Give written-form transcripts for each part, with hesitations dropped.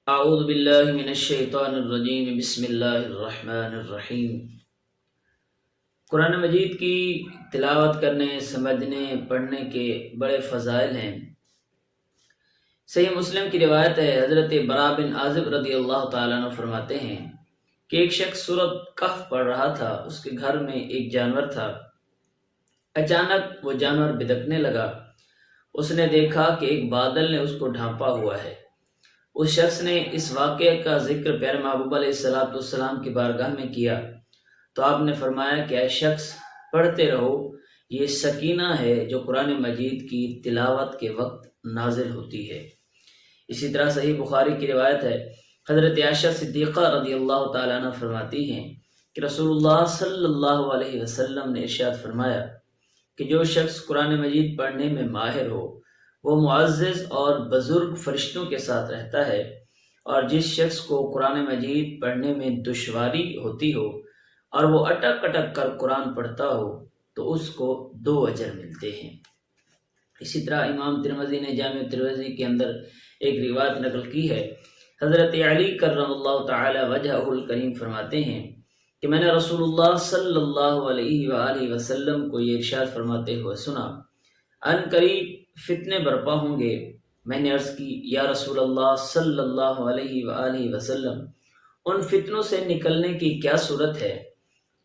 اعوذ باللہ من الشیطان الرجیم بسم اللہ الرحمن الرحیم۔ قرآن مجید کی تلاوت کرنے، سمجھنے، پڑھنے کے بڑے فضائل ہیں۔ صحیح مسلم کی روایت ہے، حضرت براء بن عازب رضی اللہ تعالیٰ عنہ فرماتے ہیں کہ ایک شخص سورۃ کہف پڑھ رہا تھا، اس کے گھر میں ایک جانور تھا۔ اچانک وہ جانور بدکنے لگا۔ اس نے دیکھا کہ ایک بادل نے اس کو ڈھانپا ہوا ہے۔ اس شخص نے اس واقعے کا ذکر پیارے محبوب علیہ السلام کی بارگاہ میں کیا تو آپ نے فرمایا کہ اے شخص، پڑھتے رہو، یہ سکینہ ہے جو قرآن مجید کی تلاوت کے وقت نازل ہوتی ہے۔ اسی طرح صحیح بخاری کی روایت ہے، حضرت عائشہ صدیقہ رضی اللہ تعالیٰ عنہ فرماتی ہیں کہ رسول اللہ صلی اللہ علیہ وسلم نے ارشاد فرمایا کہ جو شخص قرآن مجید پڑھنے میں ماہر ہو وہ معزز اور بزرگ فرشتوں کے ساتھ رہتا ہے، اور جس شخص کو قرآن مجید پڑھنے میں دشواری ہوتی ہو اور وہ اٹک اٹک کر قرآن پڑھتا ہو تو اس کو 2 اجر ملتے ہیں۔ اسی طرح امام ترمذی نے جامع ترمذی کے اندر ایک روایت نقل کی ہے، حضرت علی کرم اللہ تعالی وجہہ الکریم فرماتے ہیں کہ میں نے رسول اللہ صلی اللہ علیہ وآلہ وسلم کو یہ ارشاد فرماتے ہوئے سنا، ان قریب فتنے برپا ہوں گے۔ میں نے عرض کی، یا رسول اللہ صلی اللہ علیہ وآلہ وسلم، ان فتنوں سے نکلنے کی کیا صورت ہے؟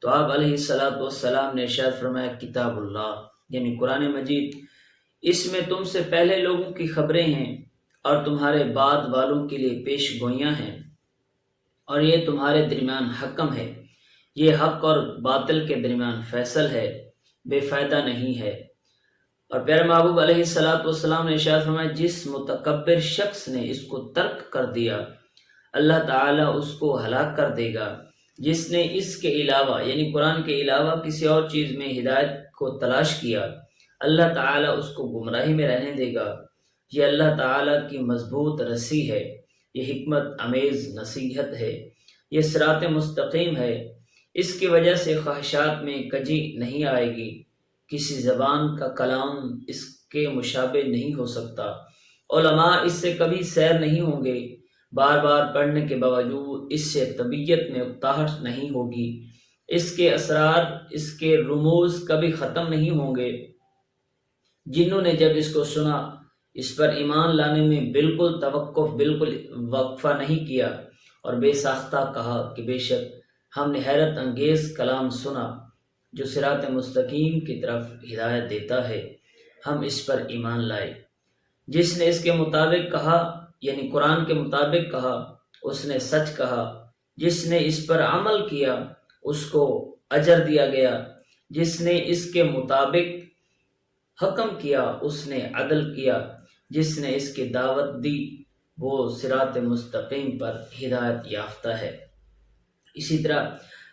تو آپ علیہ السلام نے ارشاد فرمایا، کتاب اللہ، یعنی قرآن مجید، اس میں تم سے پہلے لوگوں کی خبریں ہیں اور تمہارے بعد والوں کے لیے پیش گوئیاں ہیں، اور یہ تمہارے درمیان حکم ہے، یہ حق اور باطل کے درمیان فیصل ہے، بے فائدہ نہیں ہے۔ اور پیارے محبوب علیہ السلام نے ارشاد فرمایا، جس متکبر شخص نے اس کو ترک کر دیا اللہ تعالیٰ اس کو ہلاک کر دے گا۔ جس نے اس کے علاوہ یعنی قرآن کے علاوہ کسی اور چیز میں ہدایت کو تلاش کیا اللہ تعالیٰ اس کو گمراہی میں رہنے دے گا۔ یہ اللہ تعالیٰ کی مضبوط رسی ہے، یہ حکمت امیز نصیحت ہے، یہ صراط مستقیم ہے۔ اس کی وجہ سے خواہشات میں کجی نہیں آئے گی، کسی زبان کا کلام اس کے مشابہ نہیں ہو سکتا، علماء اس سے کبھی سیر نہیں ہوں گے، بار بار پڑھنے کے باوجود اس سے طبیعت میں اکتاہٹ نہیں ہوگی، اس کے اسرار، اس کے رموز کبھی ختم نہیں ہوں گے۔ جنوں نے جب اس کو سنا، اس پر ایمان لانے میں بالکل توقف، بالکل وقفہ نہیں کیا، اور بے ساختہ کہا کہ بے شک ہم نے حیرت انگیز کلام سنا جو صراط مستقیم کی طرف ہدایت دیتا ہے، ہم اس پر ایمان لائے۔ جس نے اس کے مطابق کہا یعنی قرآن کے مطابق کہا اس نے سچ کہا، جس نے اس پر عمل کیا اس کو اجر دیا گیا، جس نے اس کے مطابق حکم کیا اس نے عدل کیا، جس نے اس کی دعوت دی وہ صراط مستقیم پر ہدایت یافتہ ہے۔ اسی طرح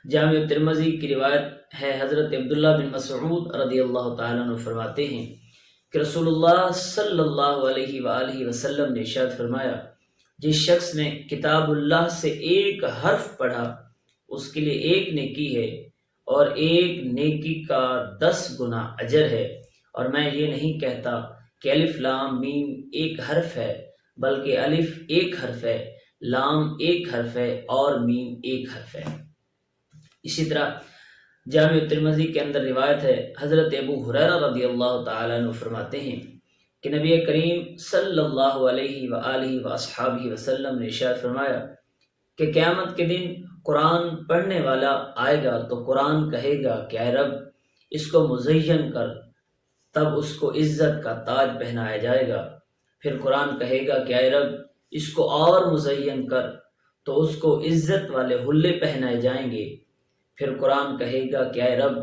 جامع ترمذی کی روایت ہے، حضرت عبداللہ بن مسعود رضی اللہ تعالیٰ عنہ فرماتے ہیں کہ رسول اللہ صلی اللہ علیہ وآلہ وسلم نے ارشاد فرمایا، جس شخص نے کتاب اللہ سے ایک حرف پڑھا اس کے لیے 1 نیکی ہے، اور 1 نیکی کا 10 گنا اجر ہے۔ اور میں یہ نہیں کہتا کہ الف لام میم ایک حرف ہے، بلکہ الف ایک حرف ہے، لام ایک حرف ہے اور میم ایک حرف ہے۔ اسی طرح جامع ترمذی کے اندر روایت ہے، حضرت ابو ہریرہ رضی اللہ تعالیٰ عنہ فرماتے ہیں کہ نبی کریم صلی اللہ علیہ وآلہ وصحبہ وسلم نے ارشاد فرمایا کہ قیامت کے دن قرآن پڑھنے والا آئے گا تو قرآن کہے گا کہ اے رب اس کو مزین کر، تب اس کو عزت کا تاج پہنایا جائے گا۔ پھر قرآن کہے گا کہ اے رب اس کو اور مزین کر، تو اس کو عزت والے حلے پہنائے جائیں گے۔ پھر قرآن کہے گا کہ اے رب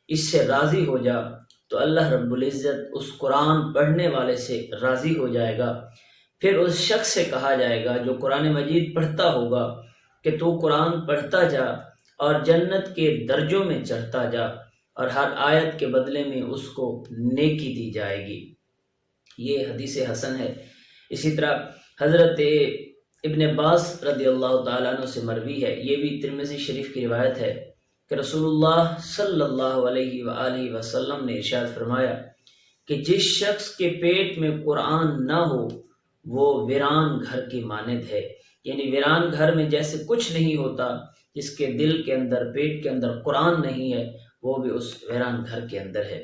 اس سے راضی ہو جا، تو اللہ رب العزت اس قرآن پڑھنے والے سے راضی ہو جائے گا۔ پھر اس شخص سے کہا جائے گا جو قرآن مجید پڑھتا ہوگا کہ تو قرآن پڑھتا جا اور جنت کے درجوں میں چڑھتا جا، اور ہر آیت کے بدلے میں اس کو نیکی دی جائے گی۔ یہ حدیث حسن ہے۔ اسی طرح حضرت ابن عباس رضی اللہ تعالیٰ عنہ سے مروی ہے، یہ بھی ترمذی شریف کی روایت ہے کہ رسول اللہ صلی اللہ علیہ وآلہ وسلم نے ارشاد فرمایا کہ جس شخص کے پیٹ میں قرآن نہ ہو وہ ویران گھر کی مانند ہے، یعنی ویران گھر میں جیسے کچھ نہیں ہوتا، جس کے دل کے اندر، پیٹ کے اندر قرآن نہیں ہے، وہ بھی اس ویران گھر کے اندر ہے۔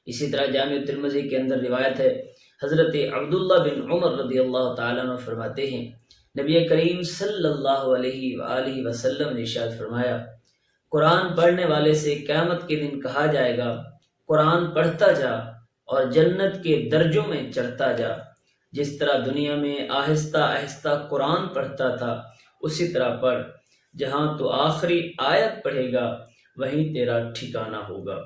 اسی طرح جامع ترمذی کے اندر روایت ہے، حضرت عبداللہ بن عمر رضی اللہ تعالیٰ عنہ فرماتے ہیں، نبی کریم صلی اللہ علیہ وآلہ وسلم نے ارشاد فرمایا، قرآن پڑھنے والے سے قیامت کے دن کہا جائے گا، قرآن پڑھتا جا اور جنت کے درجوں میں چڑھتا جا، جس طرح دنیا میں آہستہ آہستہ قرآن پڑھتا تھا اسی طرح پڑھ، جہاں تو آخری آیت پڑھے گا وہیں تیرا ٹھکانہ ہوگا۔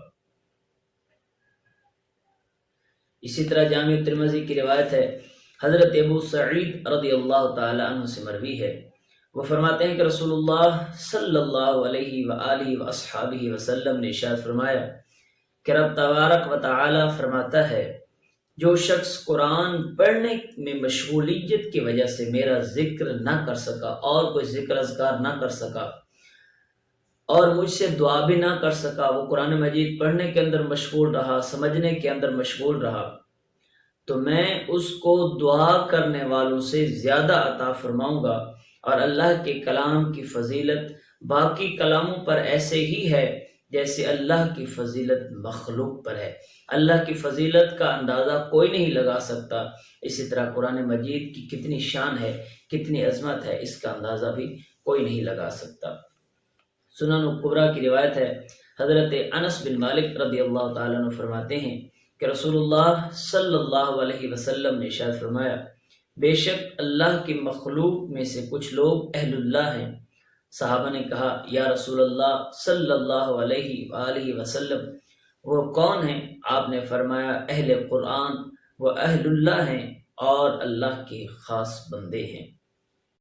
اسی طرح جامع ترمذی کی روایت ہے، حضرت ابو سعید رضی اللہ تعالی عنہ سے مروی ہے، وہ فرماتے ہیں کہ رسول اللہ صلی اللہ علیہ وآلہ وصحابہ وسلم نے ارشاد فرمایا کہ رب تبارک و تعالی فرماتا ہے، جو شخص قرآن پڑھنے میں مشغولیت کی وجہ سے میرا ذکر نہ کر سکا، اور کوئی ذکر اذکار نہ کر سکا، اور مجھ سے دعا بھی نہ کر سکا، وہ قرآن مجید پڑھنے کے اندر مشغول رہا، سمجھنے کے اندر مشغول رہا، تو میں اس کو دعا کرنے والوں سے زیادہ عطا فرماؤں گا۔ اور اللہ کے کلام کی فضیلت باقی کلاموں پر ایسے ہی ہے جیسے اللہ کی فضیلت مخلوق پر ہے۔ اللہ کی فضیلت کا اندازہ کوئی نہیں لگا سکتا، اسی طرح قرآن مجید کی کتنی شان ہے، کتنی عظمت ہے، اس کا اندازہ بھی کوئی نہیں لگا سکتا۔ سنن الکبریٰ کی روایت ہے، حضرت انس بن مالک رضی اللہ تعالیٰ عنہ فرماتے ہیں کہ رسول اللہ صلی اللہ علیہ وسلم نے ارشاد فرمایا، بے شک اللہ کی مخلوق میں سے کچھ لوگ اہل اللہ ہیں۔ صحابہ نے کہا، یا رسول اللہ صلی اللہ علیہ وآلہ وسلم، وہ کون ہیں؟ آپ نے فرمایا، اہل قرآن، وہ اہل اللہ ہیں اور اللہ کے خاص بندے ہیں۔